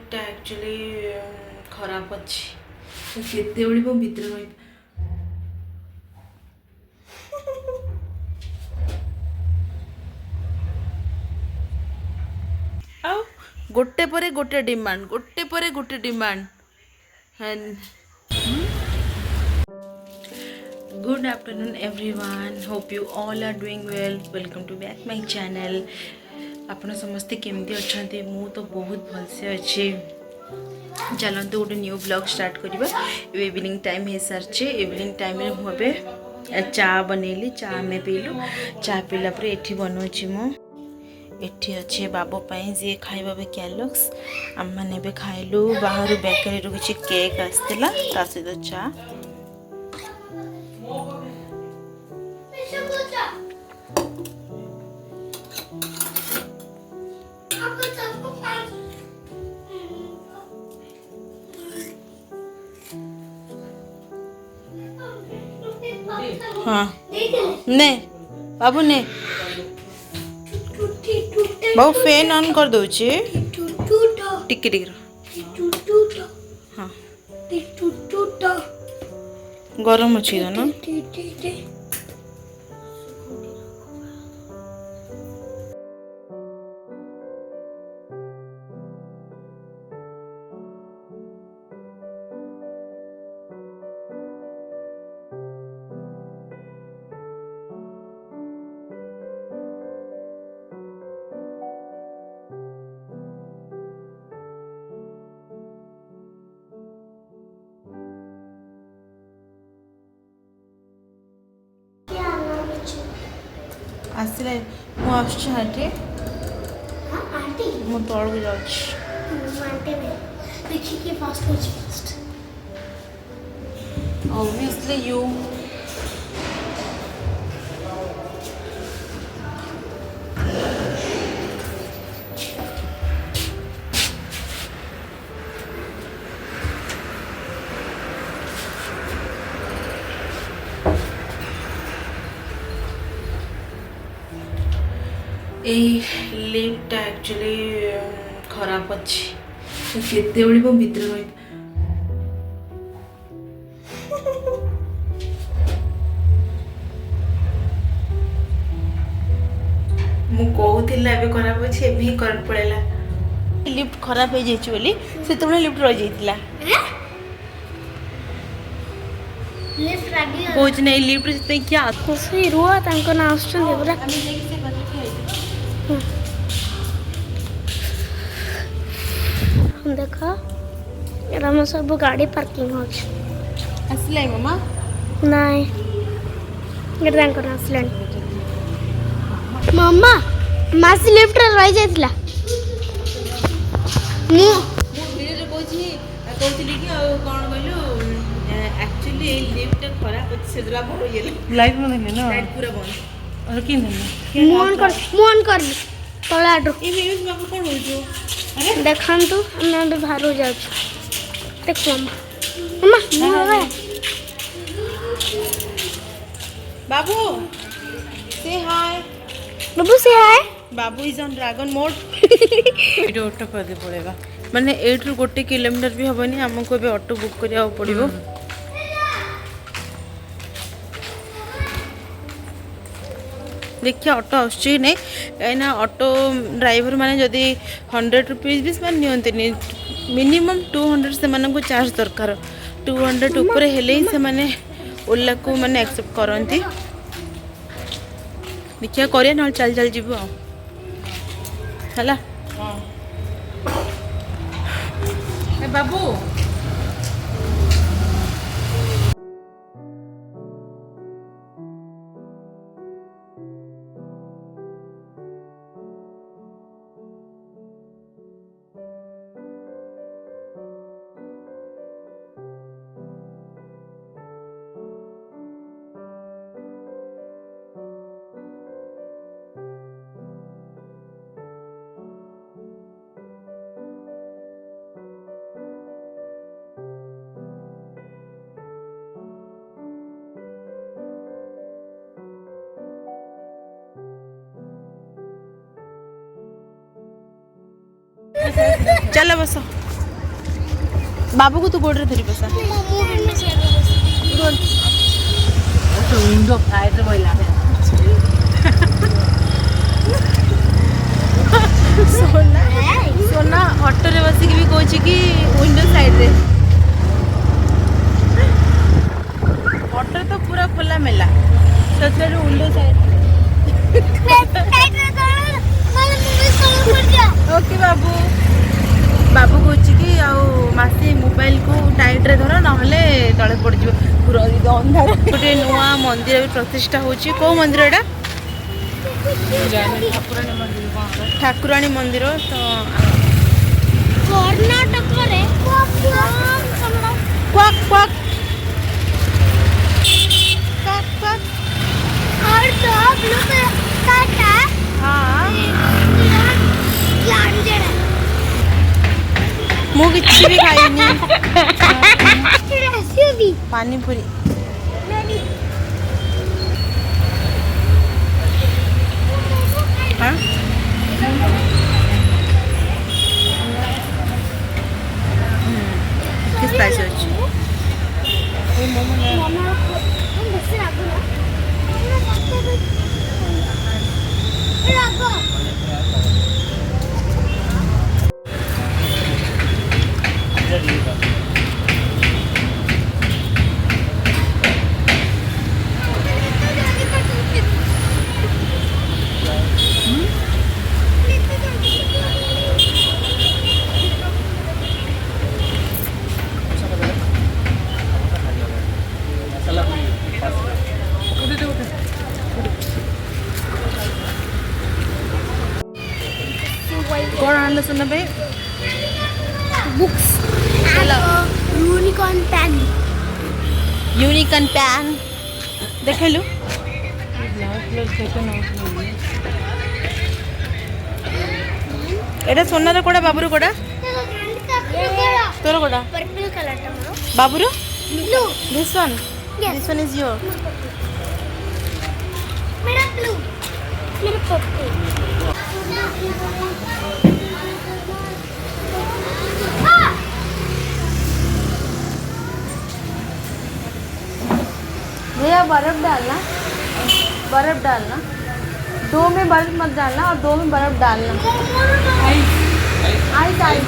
Lift actually खराब अच्छी केते बड़ी मो भितर रही आउ गोटे परे गोटे डिमांड गोटे परे गोटे demand good afternoon everyone hope you all are doing well welcome to back my channel आपण समस्ते केमती अच्छा मु तो बहुत भलसे अच्छे चलते गोटे न्यू ब्लॉग स्टार्ट करवा इवनिंग टाइम हो सारी इवनिंग टाइम मुझे चा बनैली चा आम पीलु चा पीला पर ये बनाऊँगी मुझे अच्छे बाबू जी खाइबा कैलक्स आम मैंने भी खाइलु बाहर बेकरी रू किसी केक आसला ता सहित चा हाँ ने बाबू ने बाबू फैन ऑन कर दौची टिके टिके हाँ गरम अच्छी ना आसला मु आँटी मु तौल को just obviously you lift actually खराब अच्छी केते बड़ी मो भितर रही मु कहूला एबे खराब अच्छी एबे करंट पड़ेला लिफ्ट खराब हो जाइछ बोली से लिफ्ट रही जाइतिला लिफ्ट रागी कोच नहीं लिफ्ट से क्या से रुआ तांको ना आछन देबरा देख आम सब गाड़ी पार्किंग होसला मामा नाई आसला मामा मासी लिफ्ट रही जाइला एक्चुअली लिफ्ट खराब अच्छे लाइट बंद ना लाइट पूरा बंद और किन मन कर तला आडो ए बाबू कोन होजो अरे देखान तू हम बाहर हो जाऊ देख मामा मामा बाबू से हाय बाबू is on dragon mode video auto कर दे पड़ेगा माने 8 रु 1 किलोमीटर भी हबनी हमको ए ऑटो बुक करिया पड़िबो देखिए ऑटो आसुची नहीं कहीं ऑटो ड्राइवर माने जदि 100 रुपीज भी नियंती मिनिमम 200 से चार्ज दरकार 200 ऊपर हेले ही से माने ओला को माने एक्सेप्ट करती देखिए करिया ना चल चल जीव है बाबू चलो बस बाबू को तू गोड़ रे धरी बसा विंडो साइड रे बइला सोना सोना ऑटो रे बसिक भी कहूँ कि विंडो साइड रे ऑटो तो पूरा खोला मेला सोच विंडो साइड ओके बाबू बाबू कहूँ कि आसी मोबाइल को टाइट रे धर ना तले पड़ पूरा अंधार गोटे नुआ मंदिर भी प्रतिष्ठा होची को मंदिर एटा ठाकुराणी मंदिर तो कर्नाटक रे क्वाक क्वाक क्वाक क्वाक और तो ब्लू कलर का हाँ लांजेड मु किसी भी खाइनी रेसिपी पानी पूरी हाँ किस प्राइस अच्छी कौन आना सुनना भाई books unicorn pen unicorn pen देख लु एटा सोनार कोड़ा बाबूर कोड़ा तोर कोड़ा पर्पल कलर टमरो बाबूर blue this one is your मेरा ब्लू मेरा पर्पल भैया बर्फ डालना दो में बर्फ मत डालना और दो में बर्फ डालना आइस आइस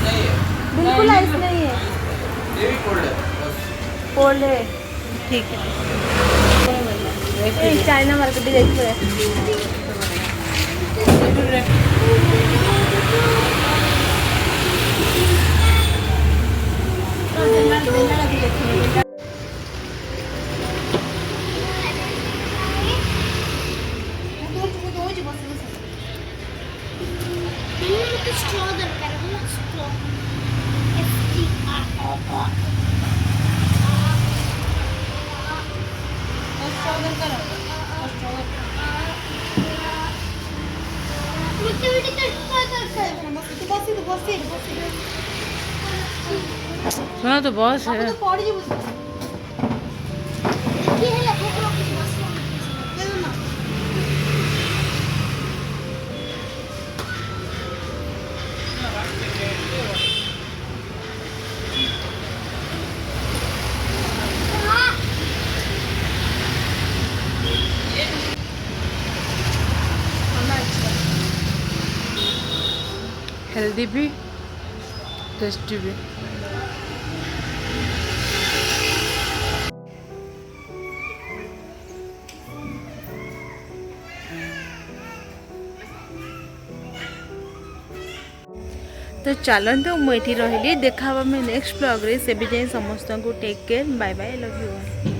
बिल्कुल आइस नहीं है कोल्ड है ठीक है चाइना मार्केट जाइए स्ट्रॉ दरकार है स्ट्रॉ सुना तो बस है हेल्दी भी टेस्टी भी तो चलते मुझे रही देखा नेक्स्ट ब्लॉग रे से भी जाए समस्त को take care bye bye love you.